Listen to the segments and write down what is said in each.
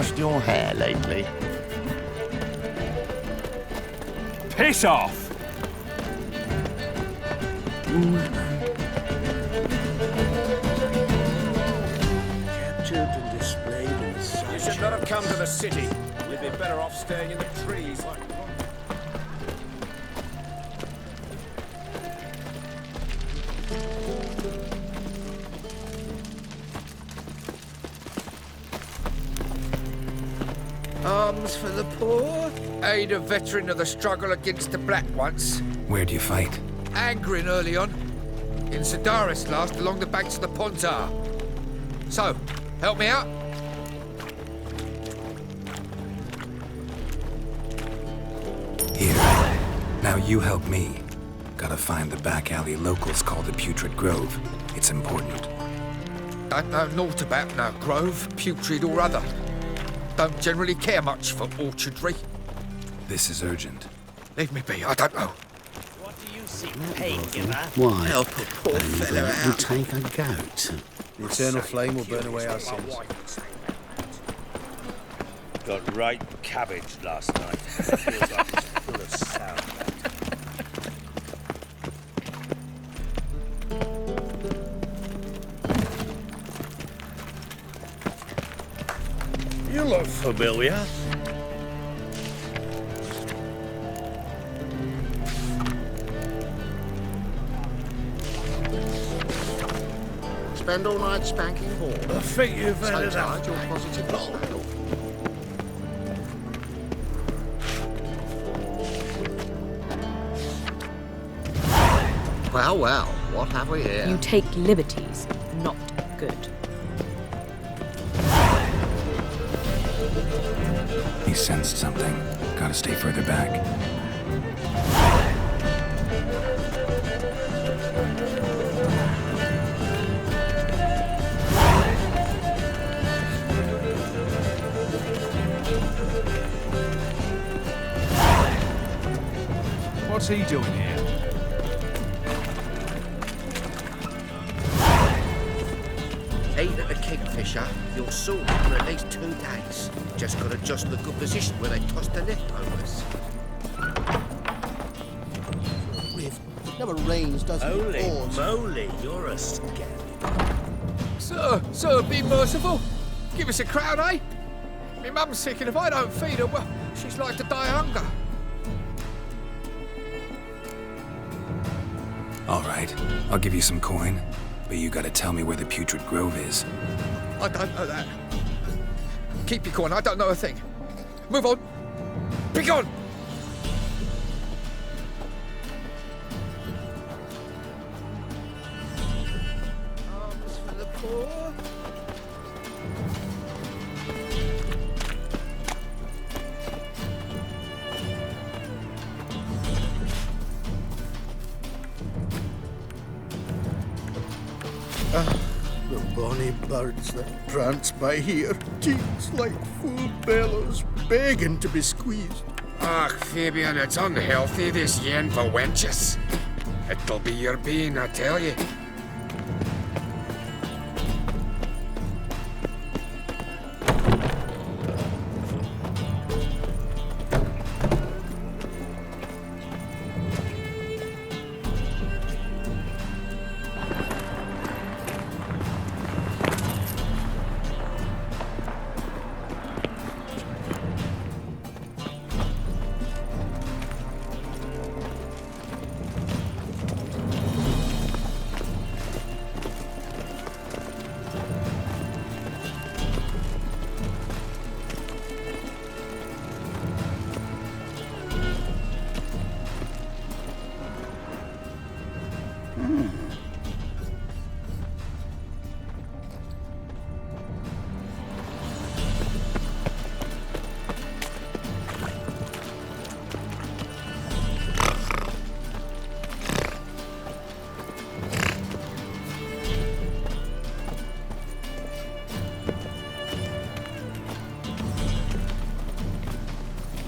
washed your hair lately? Piss off! Captured and displayed in the side. You should not have come to the city. We'd be better off staying in the trees. Arms for the poor. Aid a veteran of the struggle against the Black once. Where do you fight? Angering early on. In Sedaris last, along the banks of the Pontar. So, help me out? Here. Now you help me. Gotta find the back alley locals call the Putrid Grove. It's important. Don't know naught about no grove, putrid or other. Don't generally care much for orchardry. This is urgent. Leave me be, I don't know. What do you seek, pain giver? Why? Help a poor fellow We'll out. take a goat. The eternal flame will burn away our sins. Got right cabbage last night. Feels like it's full of sound. You look familiar. Spend all night spanking horn. I think you've had enough. Sometimes you're positive loyal. Well, well, what have we here? You take liberties, not good. He sensed something. Gotta stay further back. What's he doing here? Aid at the Kingfisher, you're sorted for at least 2 days. Just got to adjust the good position where they tossed the leftovers. Never rains, does it? Holy Pours. moly, you're a scab. Sir, be merciful. Give us a crown, eh? Me mum's sick, and if I don't feed her, well, she's like to die of hunger. All right, I'll give you some coin, but you gotta tell me where the Putrid Grove is. I don't know that. Keep your coin, I don't know a thing. Move on. Be gone! Arms for the poor. The bonny birds that prance by here, teats like full bellows, begging to be squeezed. Ach, Fabian, it's unhealthy, this yen for wenches. It'll be your bean, I tell you.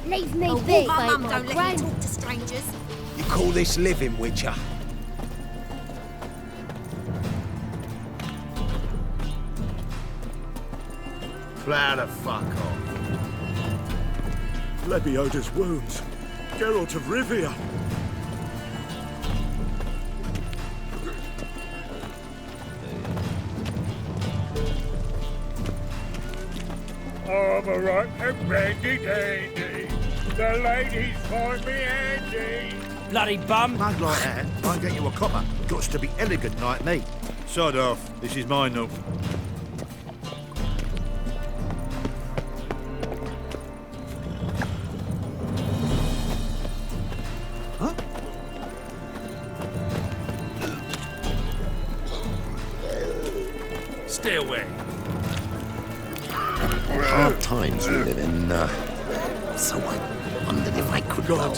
Leave me Oh, be. my mum don't let me talk to strangers. You call this living, Witcher? Plow the fuck off. Lebioda's wounds. Geralt of Rivia. I'm a right and randy dandy. The ladies find me handy. Bloody bum! Mug like that, I'll get you a copper. Got to be elegant like me. Sod off. This is mine now. Stay away. Hard times we live in, so I wondered if I could... God,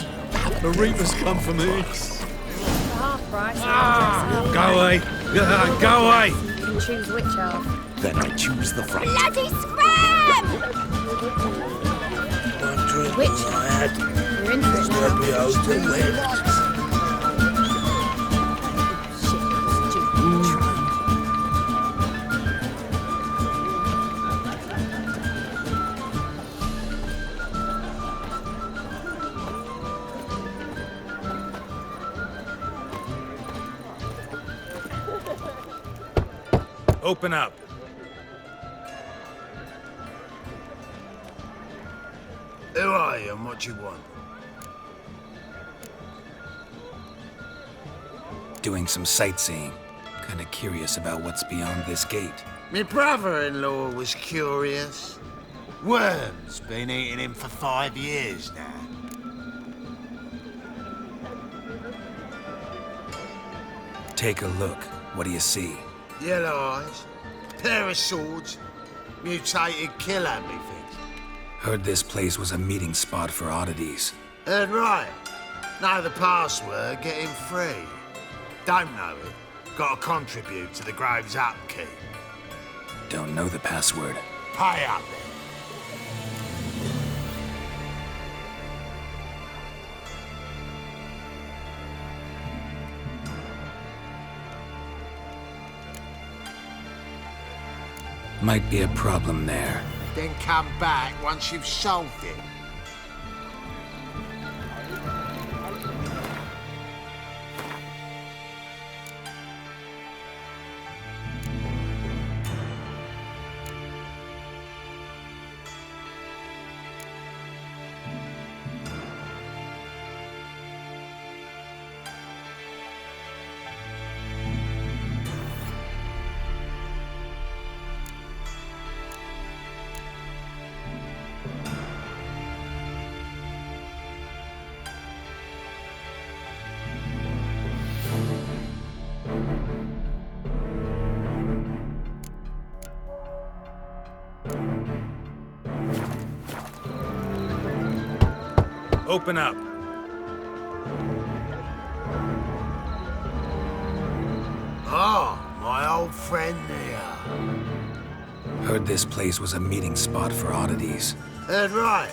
the Reapers come for me. Half price. Go away. Go away. You can choose which half. Then I choose the front. Bloody scram! Which half? You're in for it now. Open up. Who are you and what you want? Doing some sightseeing. Kinda curious about what's beyond this gate. My brother-in-law was curious. Worms been eating him for 5 years now. Take a look. What do you see? Yellow eyes, pair of swords, mutated killer, methinks. Heard this place was a meeting spot for oddities. Heard right. Know the password, get him free. Don't know it, gotta contribute to the Grove's upkeep. Don't know the password. Pay up then. Might be a problem there. Then come back once you've solved it. Open up. Oh, my old friend there. Heard this place was a meeting spot for oddities. Heard right.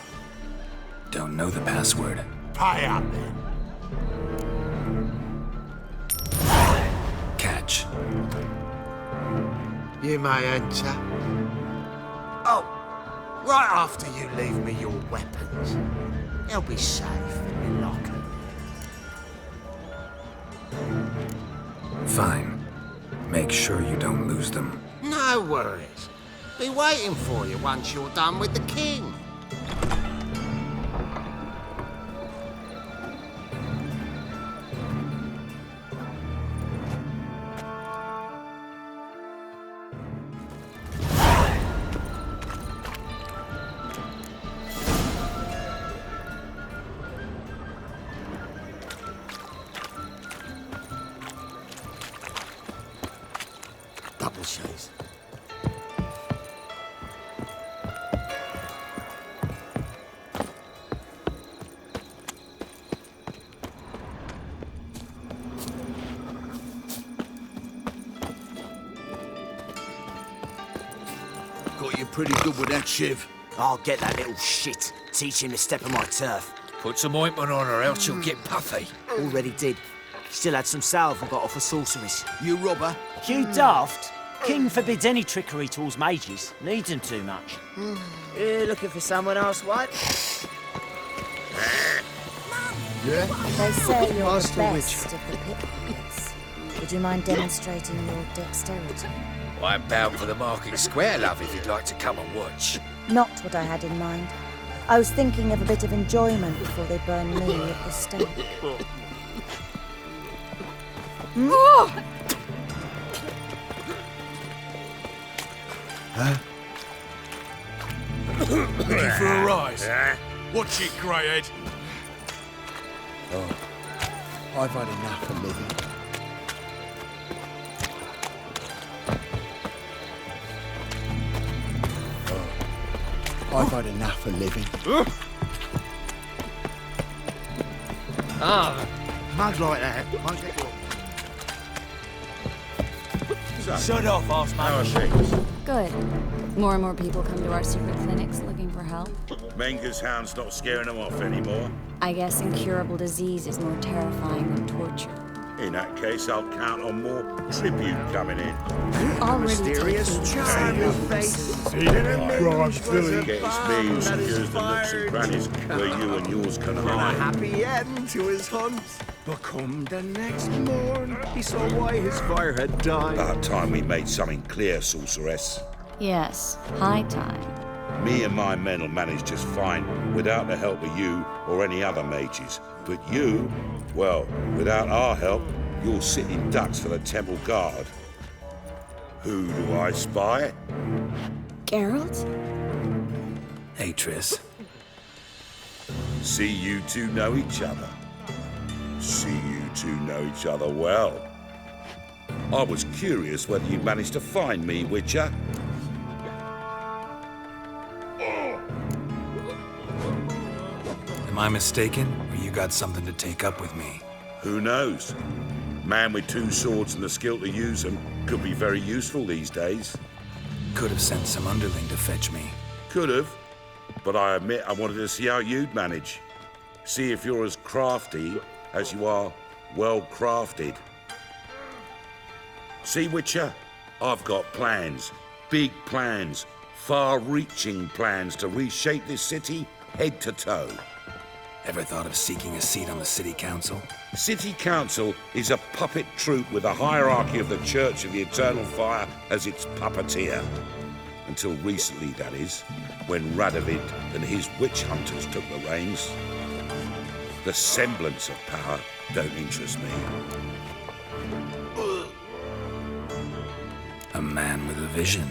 Don't know the password. Pay up then. Catch. You may enter. Oh, right after you leave me your weapons. They'll be safe in the locker. Fine. Make sure you don't lose them. No worries. Be waiting for you once you're done with the king. Double shows. Got you pretty good with that, Shiv. I'll get that little shit. Teach him to step on my turf. Put some ointment on her, else she'll get puffy. Already did. Still had some salve I got off of sorceries. You robber? You daft. King forbids any trickery towards mages. Needs them too much. You looking for someone else, what? Yeah? They say you're the Master best of the pickpockets. Would you mind demonstrating your dexterity? I'm bound for the market square, love, if you'd like to come and watch. Not what I had in mind. I was thinking of a bit of enjoyment before they burn me at the stake. Huh? Looking for a rise? Watch it, greyhead. Oh, I've had enough of living. I've had enough of living. Mug like that. Might get Shut off, arse How are man. things? Good. More and more people come to our secret clinics looking for help. Menger's hound's not scaring them off anymore. I guess incurable disease is more terrifying than torture. In that case, I'll count on more tribute coming in. You already mysterious charm of face. Branch Billy. It's me who secures the nooks and crannies where you and yours can A hide. happy end to his hunt. But come the next morn, he saw why his fire had died. About time we made something clear, sorceress. Yes, high time. Me and my men will manage just fine without the help of you or any other mages. But you, well, without our help, you'll sit in ducks for the temple guard. Who do I spy? Geralt? Hey, Triss. See you two know each other. See you two know each other well. I was curious whether you'd managed to find me, Witcher. Am I mistaken, or you got something to take up with me? Who knows? Man with two swords and the skill to use them could be very useful these days. Could have sent some underling to fetch me. Could have, but I admit I wanted to see how you'd manage. See if you're as crafty as you are well-crafted. See, Witcher, I've got plans. Big plans. Far-reaching plans to reshape this city head to toe. Ever thought of seeking a seat on the city council? City Council is a puppet troupe with a hierarchy of the Church of the Eternal Fire as its puppeteer. Until recently, that is, when Radovid and his witch hunters took the reins. The semblance of power don't interest me. A man with a vision.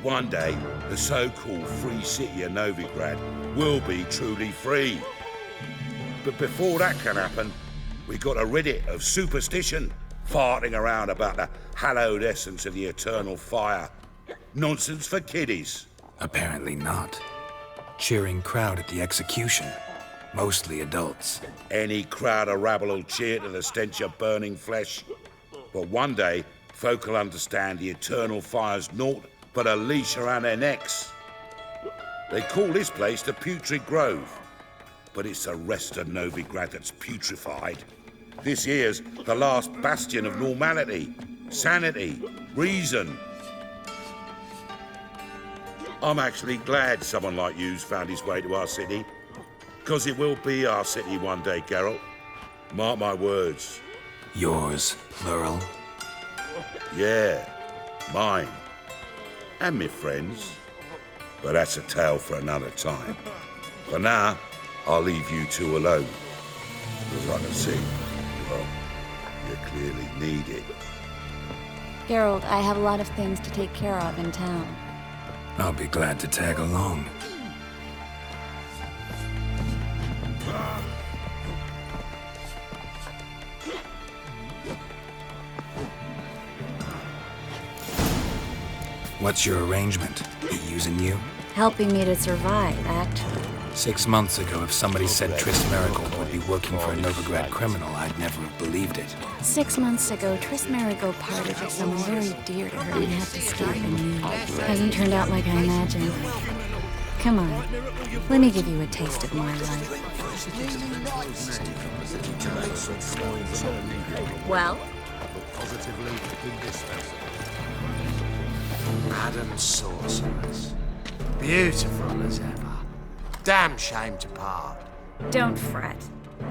One day, the so-called free city of Novigrad will be truly free. But before that can happen, we got to rid it of superstition, farting around about the hallowed essence of the eternal fire. Nonsense for kiddies. Apparently not. Cheering crowd at the execution. Mostly adults. Any crowd of rabble will cheer to the stench of burning flesh. But one day, folk will understand the eternal fire's naught but a leash around their necks. They call this place the Putrid Grove. But it's the rest of Novigrad that's putrefied. This here's the last bastion of normality, sanity, reason. I'm actually glad someone like you's found his way to our city. Because it will be our city one day, Geralt. Mark my words. Yours, plural. Yeah, mine. And me friends. But that's a tale for another time. For now, I'll leave you two alone. As I can see, well, you clearly need it. Geralt, I have a lot of things to take care of in town. I'll be glad to tag along. What's your arrangement? He using you? Helping me to survive, actually. 6 months ago, if somebody said Triss Merigold would be working for a Novigrad criminal, I'd never have believed it. 6 months ago, Triss Merigold parted with someone very dear to her and had to escape in me. Hasn't turned out like I imagined. Come on, let me give you a taste of my life. Well? Madam Sorceress. Beautiful as ever. Damn shame to part. Don't fret.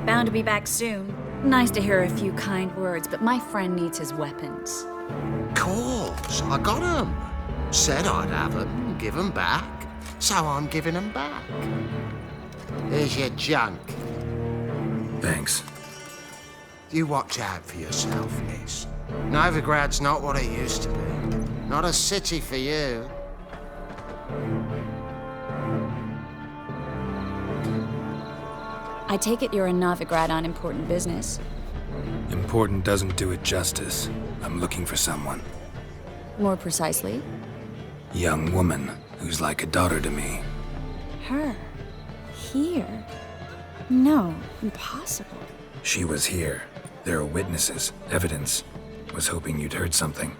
Bound to be back soon. Nice to hear a few kind words, but my friend needs his weapons. Course, I got 'em. Said I'd have 'em, give 'em back. So I'm giving 'em back. Here's your junk. Thanks. You watch out for yourself, miss. Novigrad's not what it used to be. Not a city for you. I take it you're in Novigrad on important business. Important doesn't do it justice. I'm looking for someone. More precisely? Young woman who's like a daughter to me. Her? Here? No, impossible. She was here. There are witnesses, evidence. Was hoping you'd heard something.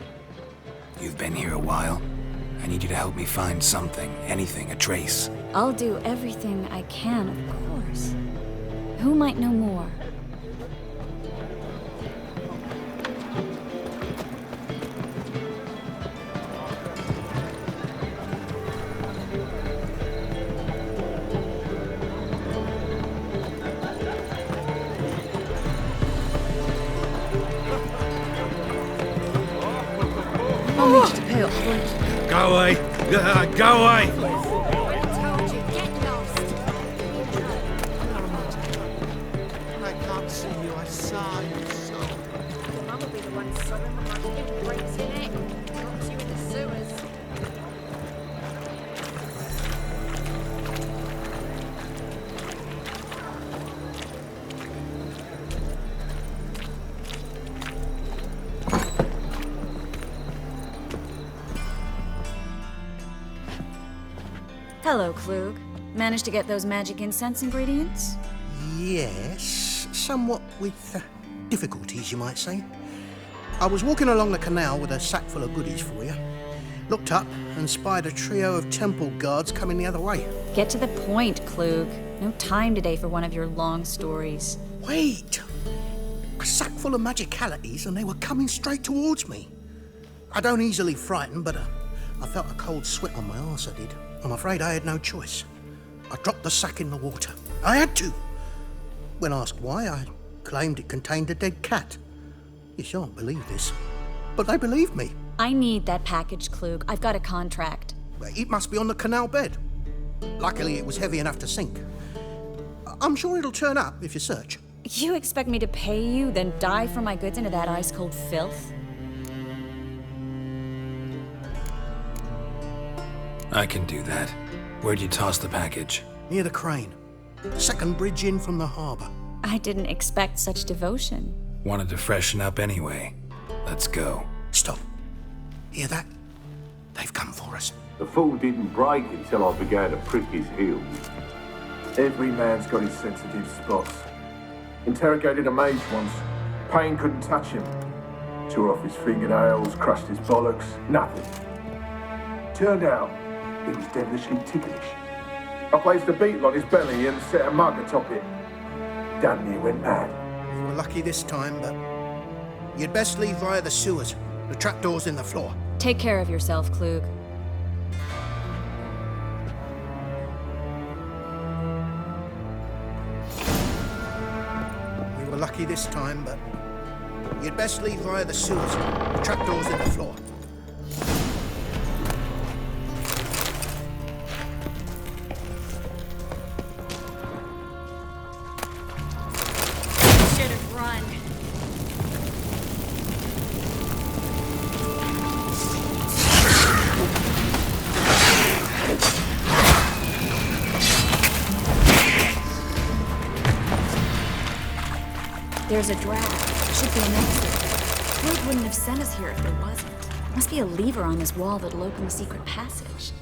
You've been here a while. I need you to help me find something, anything, a trace. I'll do everything I can, of course. Who might know more? I'll need you to pay off. Go away! Go away! I can't see you, I saw you so. Mum will be the one sobbing when my kid breaks your neck. Drops you in the sewers. Hello, Klug. Managed to get those magic incense ingredients? Yes, somewhat with difficulties, you might say. I was walking along the canal with a sack full of goodies for you. Looked up and spied a trio of temple guards coming the other way. Get to the point, Klug. No time today for one of your long stories. Wait! A sack full of magicalities and they were coming straight towards me. I don't easily frighten, but I felt a cold sweat on my arse, I did. I'm afraid I had no choice. I dropped the sack in the water. I had to. When asked why, I claimed it contained a dead cat. You shan't believe this, but they believed me. I need that package, Klug. I've got a contract. It must be on the canal bed. Luckily, it was heavy enough to sink. I'm sure it'll turn up if you search. You expect me to pay you, then dive for my goods into that ice-cold filth? I can do that. Where'd you toss the package? Near the crane. Second bridge in from the harbour. I didn't expect such devotion. Wanted to freshen up anyway. Let's go. Stop. Hear that? They've come for us. The fool didn't break until I began to prick his heels. Every man's got his sensitive spots. Interrogated a mage once. Pain couldn't touch him. Tore off his fingernails, crushed his bollocks, nothing. Turned out, he was devilishly ticklish. I placed a beetle on his belly and set a mug atop it. Damn near went mad. We were lucky this time, but you'd best leave via the sewers. The trapdoor's in the floor. Take care of yourself, Klug. We were lucky this time, but you'd best leave via the sewers. The trapdoor's in the floor. Should have run. There's a drag. Should be an exit. Klug wouldn't have sent us here if there wasn't. Must be a lever on this wall that'll open the secret passage.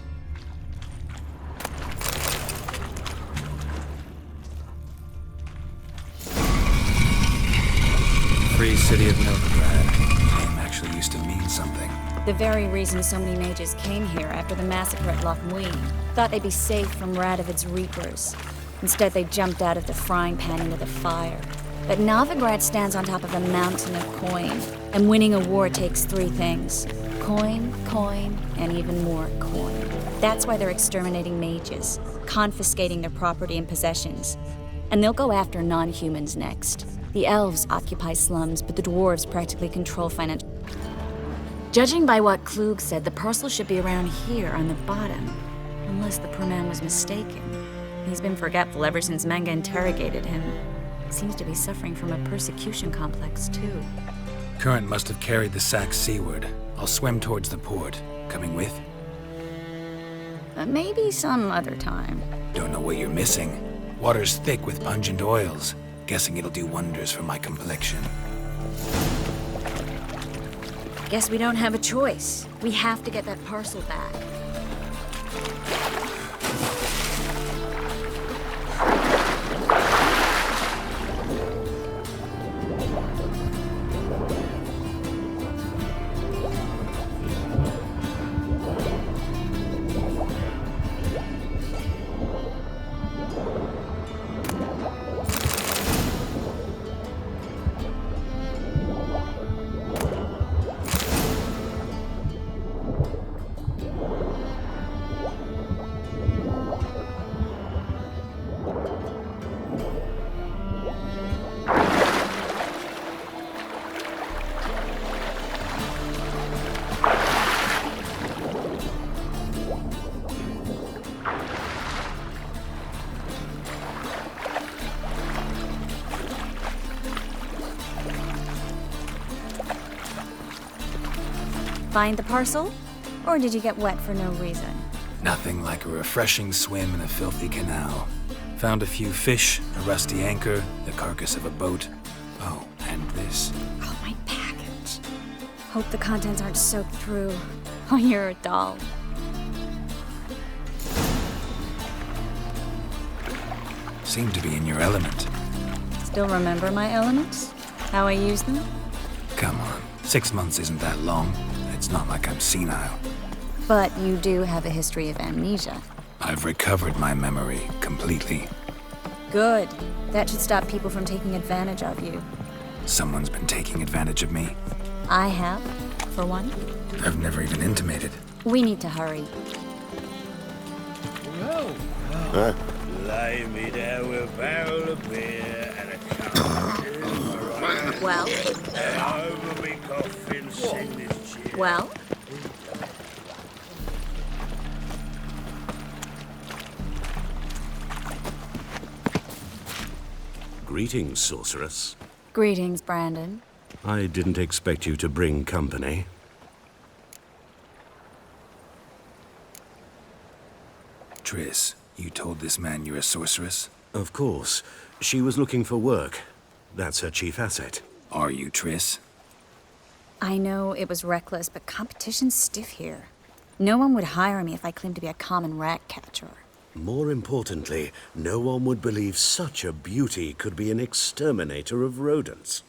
Free city of Novigrad. Name actually used to mean something. The very reason so many mages came here after the massacre at Loch Muin. Thought they'd be safe from Radovid's reapers. Instead, they jumped out of the frying pan into the fire. But Novigrad stands on top of a mountain of coin. And winning a war takes three things. Coin, coin, and even more coin. That's why they're exterminating mages, confiscating their property and possessions. and they'll go after non-humans next. The elves occupy slums, but the dwarves practically control finance. Judging by what Klug said, the parcel should be around here on the bottom. Unless the poor man was mistaken. He's been forgetful ever since Manga interrogated him. Seems to be suffering from a persecution complex, too. Current must have carried the sack seaward. I'll swim towards the port. Coming with? Maybe some other time. Don't know what you're missing. Water's thick with pungent oils. Guessing it'll do wonders for my complexion. Guess we don't have a choice. We have to get that parcel back. Find the parcel? Or did you get wet for no reason? Nothing like a refreshing swim in a filthy canal. Found a few fish, a rusty anchor, the carcass of a boat. Oh, and this. Oh, my package. Hope the contents aren't soaked through. Oh, you're a doll. Seem to be in your element. Still remember my elements? How I use them? Come on, 6 months isn't that long. It's not like I'm senile. But you do have a history of amnesia. I've recovered my memory completely. Good. That should stop people from taking advantage of you. Someone's been taking advantage of me. I have, for one. I've never even intimated. We need to hurry. Huh? Lay me there with a barrel of beer and a cup of tea. Well? Over me coffin, sing this cheer. Well? Greetings, sorceress. Greetings, Brandon. I didn't expect you to bring company. Triss, you told this man you're a sorceress? Of course. She was looking for work. That's her chief asset. Are you, Triss? I know it was reckless, but competition's stiff here. No one would hire me if I claimed to be a common rat catcher. More importantly, no one would believe such a beauty could be an exterminator of rodents.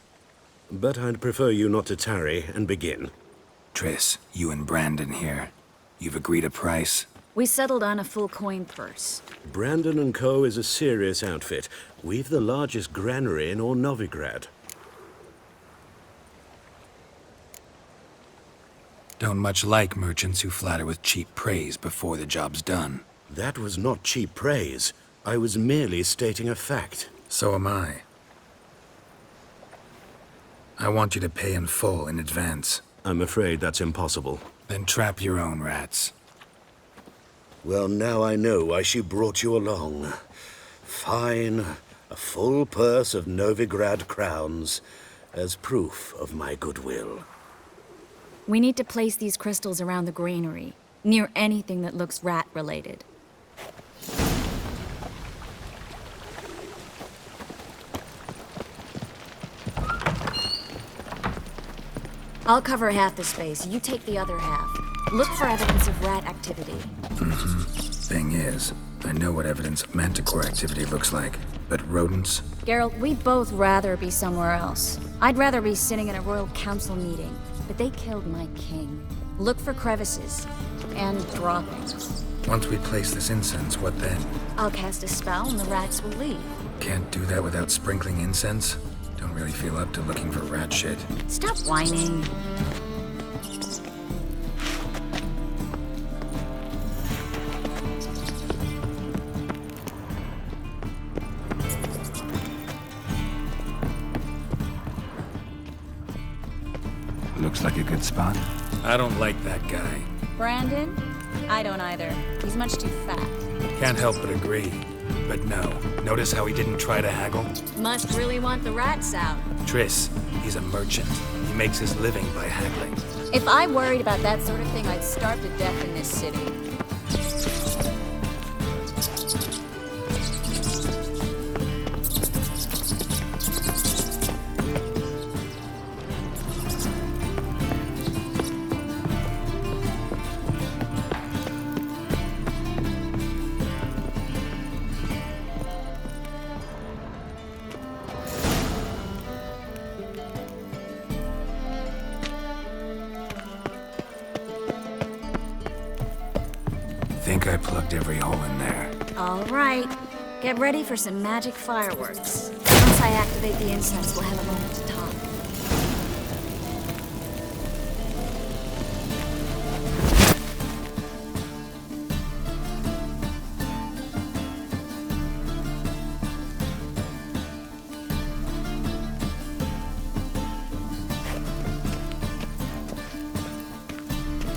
But I'd prefer you not to tarry and begin. Triss, you and Brandon here. You've agreed a price? We settled on a full coin purse. Brandon & Co. is a serious outfit. We've the largest granary in all Novigrad. Don't much like merchants who flatter with cheap praise before the job's done. That was not cheap praise. I was merely stating a fact. So am I. I want you to pay in full in advance. I'm afraid that's impossible. Then trap your own rats. Well, now I know why she brought you along. Fine, a full purse of Novigrad crowns as proof of my goodwill. We need to place these crystals around the granary, near anything that looks rat-related. I'll cover half the space, you take the other half. Look for evidence of rat activity. Thing is, I know what evidence of manticore activity looks like, but rodents? Geralt, we'd both rather be somewhere else. I'd rather be sitting in a royal council meeting, but they killed my king. Look for crevices and droppings. Once we place this incense, what then? I'll cast a spell and the rats will leave. Can't do that without sprinkling incense? Don't really feel up to looking for rat shit. Stop whining. a good spot? I don't like that guy. Brandon? I don't either. He's much too fat. Can't help but agree. But no. Notice how he didn't try to haggle? Must really want the rats out. Triss, he's a merchant. He makes his living by haggling. If I worried about that sort of thing, I'd starve to death in this city. Think I plugged every hole in there. All right. Get ready for some magic fireworks. Once I activate the incense, we'll have a moment to talk.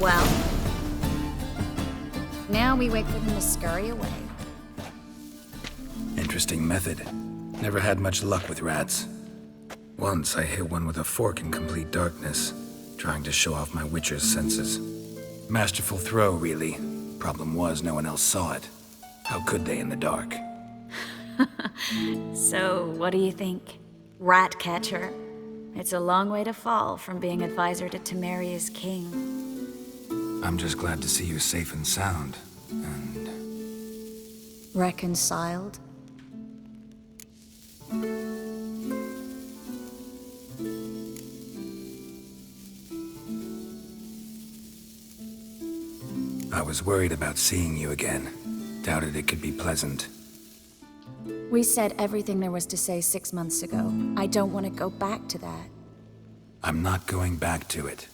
Well, now we wait for them to scurry away. Interesting method. Never had much luck with rats. Once I hit one with a fork in complete darkness, trying to show off my witcher's senses. Masterful throw, really. Problem was, no one else saw it. How could they in the dark? So, what do you think? Rat catcher? It's a long way to fall from being advisor to Temeria's king. I'm just glad to see you safe and sound. And reconciled? I was worried about seeing you again. Doubted it could be pleasant. We said everything there was to say 6 months ago. I don't want to go back to that. I'm not going back to it.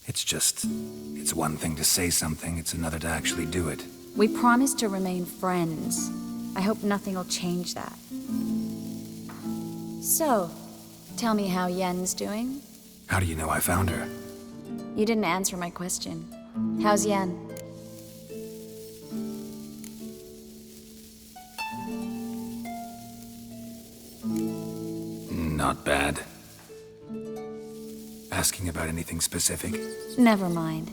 It's one thing to say something, it's another to actually do it. We promised to remain friends. I hope nothing will change that. So, tell me how Yen's doing? How do you know I found her? You didn't answer my question. How's Yen? Not bad. Asking about anything specific? Never mind.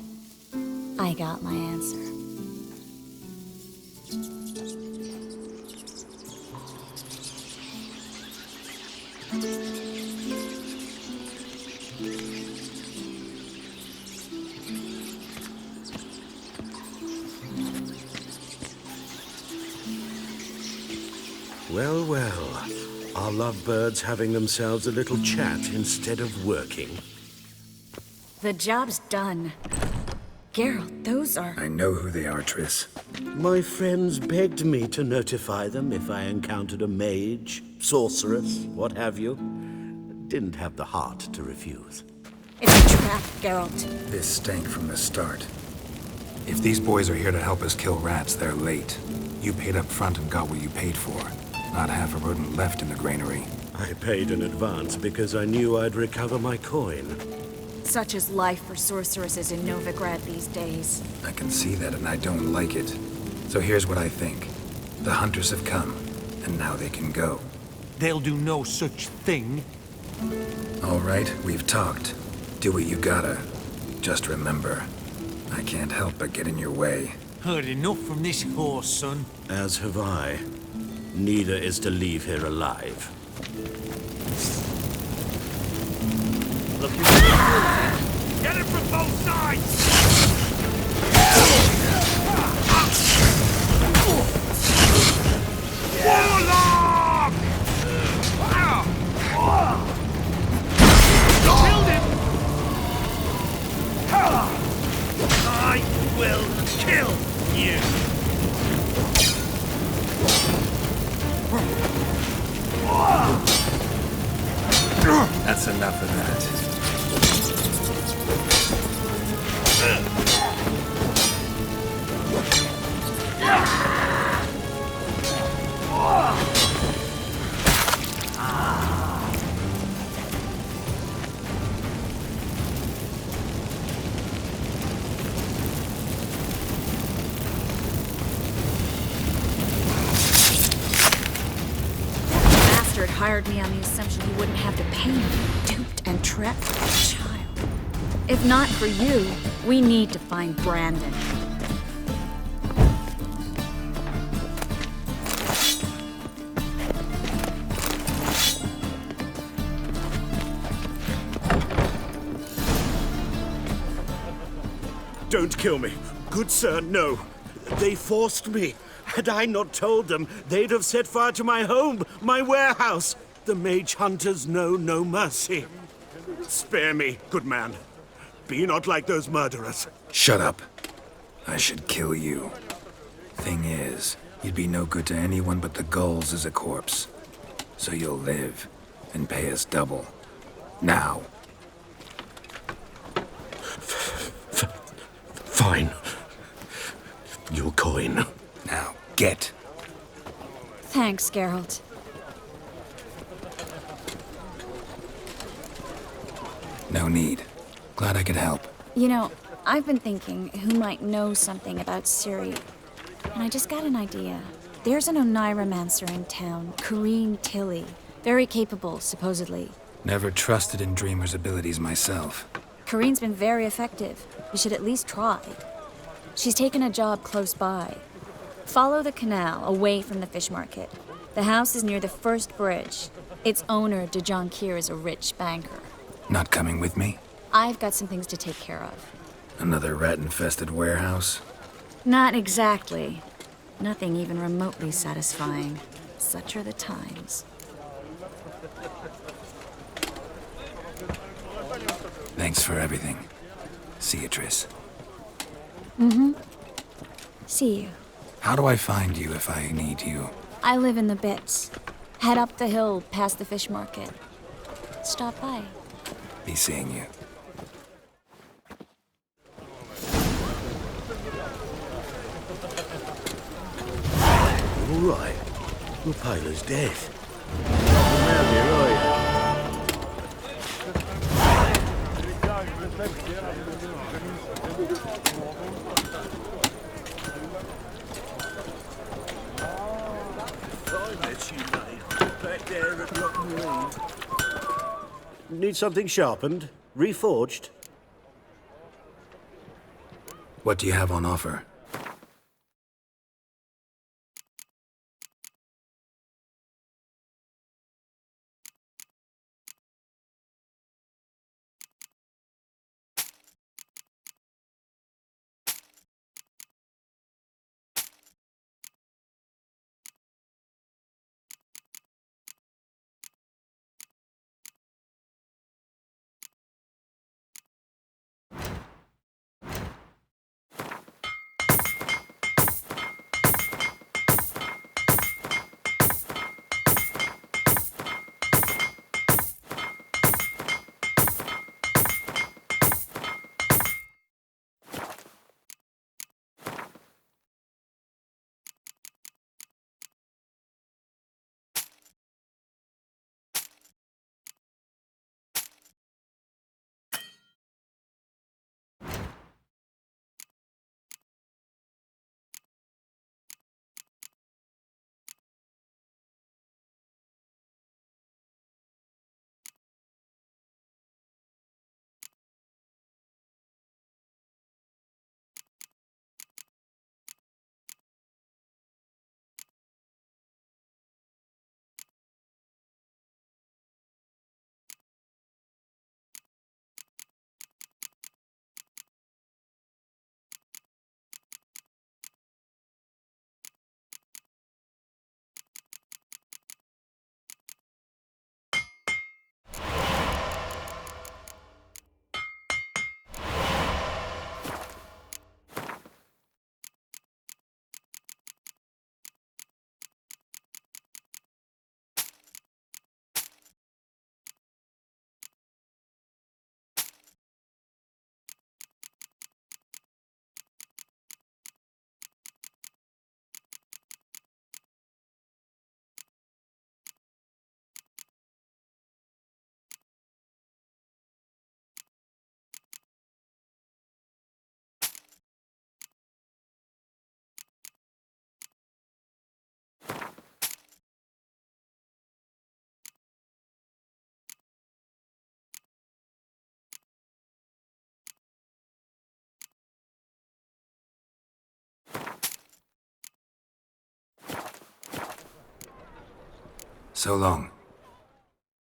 I got my answer. Well, well. Are lovebirds having themselves a little chat instead of working? The job's done. Geralt, those are... I know who they are, Triss. My friends begged me to notify them if I encountered a mage, sorceress, what have you. Didn't have the heart to refuse. It's a trap, Geralt. This stank from the start. If these boys are here to help us kill rats, they're late. You paid up front and got what you paid for. Not half a rodent left in the granary. I paid in advance because I knew I'd recover my coin. Such is life for sorceresses in Novigrad these days. I can see that and I don't like it. So here's what I think. The hunters have come, and now they can go. They'll do no such thing. All right, we've talked. Do what you gotta. Just remember, I can't help but get in your way. Heard enough from this horse, son. As have I. Neither is to leave here alive. Looking Get it from both sides! Warlock! Killed him! I will kill you! That's enough of that. hired me on the assumption he wouldn't have to pay me, duped and trapped like a child. If not for you, we need to find Brandon. Don't kill me. Good sir, no. They forced me. Had I not told them, they'd have set fire to my home, my warehouse. The mage hunters know no mercy. Spare me, good man. Be not like those murderers. Shut up. I should kill you. Thing is, you'd be no good to anyone but the gulls as a corpse. So you'll live and pay us double. Now. Fine. Your coin. Now, get. Thanks, Geralt. No need. Glad I could help. You know, I've been thinking who might know something about Ciri. And I just got an idea. There's an Oneiromancer in town, Corrine Tilly. Very capable, supposedly. Never trusted in Dreamer's abilities myself. Corrine's been very effective. You should at least try. She's taken a job close by. Follow the canal, away from the fish market. The house is near the first bridge. Its owner, de Jonquier, is a rich banker. Not coming with me? I've got some things to take care of. Another rat-infested warehouse? Not exactly. Nothing even remotely satisfying. Such are the times. Thanks for everything. See you, Triss. Mm-hmm. See you. How do I find you if I need you? I live in the Bits. Head up the hill past the fish market. Stop by. Be seeing you. All right. Your Paler's dead. Around here, are you? Back there at Loch Marine. Need something sharpened? Reforged? What do you have on offer? So long.